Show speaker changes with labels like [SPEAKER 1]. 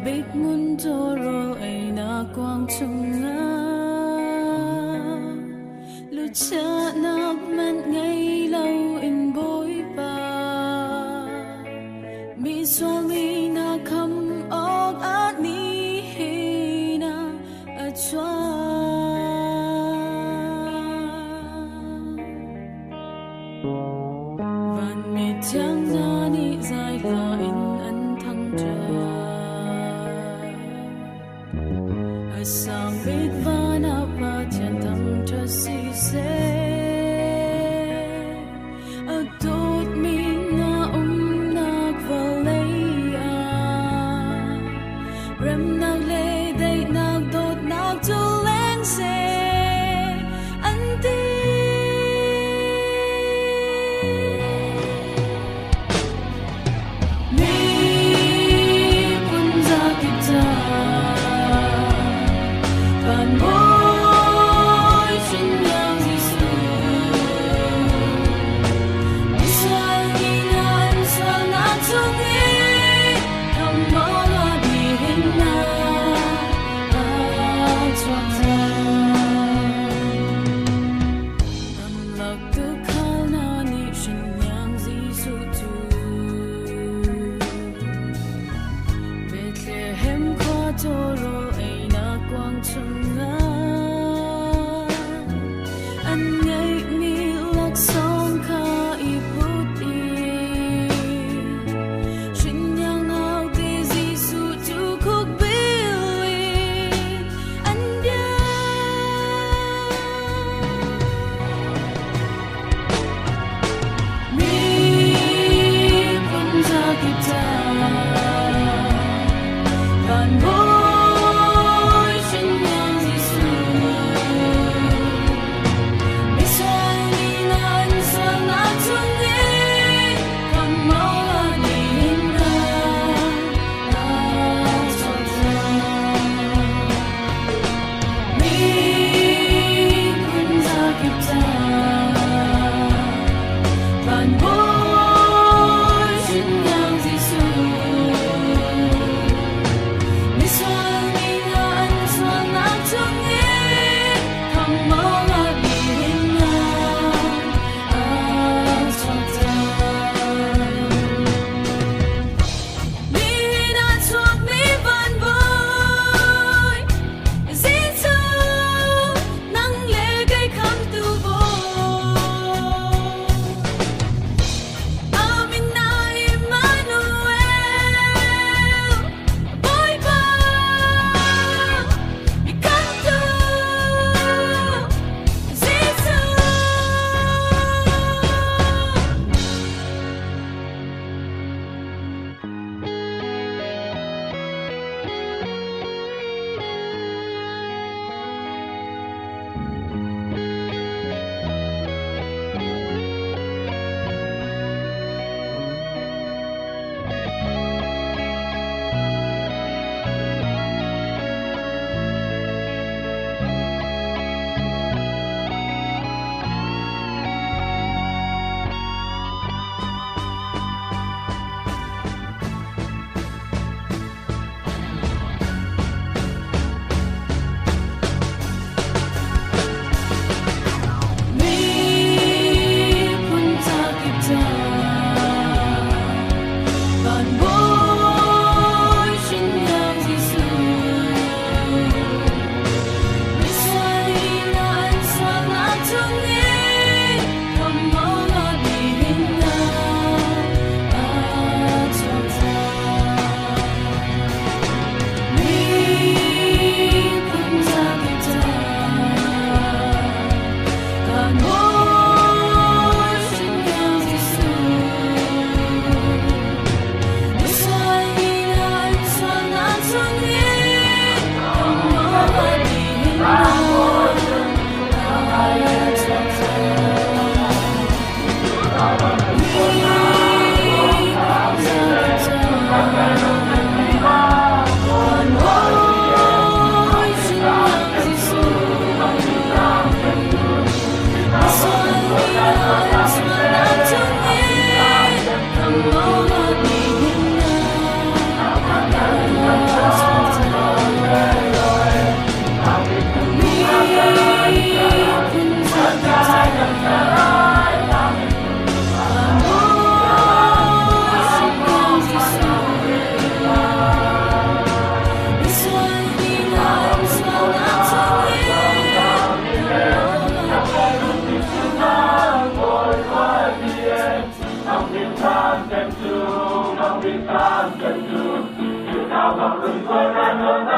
[SPEAKER 1] big mundo ro ai na quang chung nga lu cha nak man ngay lâu in bối ba mi so mi na kham ok a ni he na a chwa van mi chang na ni zai la in an thăng tra sang biết van áp ba chân tâm cho si se ở tốt mình na nạc vào lấy rem nạc lê đây nạc tốt nạc cho lên se anh ti mi pun ra kita Van boy xin yang Giêsu Israel ina Israel na tungi kamala di hinna atwata Amlak tu kalna ni xin yang Giêsu tu Bethlehem kwa toro ay na quang chung anh ngây mi lạc song kha ibut xin yang ao te Giêsu tu khúc bili anh dia mi pun ra kita van boy xin yang Giêsu
[SPEAKER 2] Hallelujah.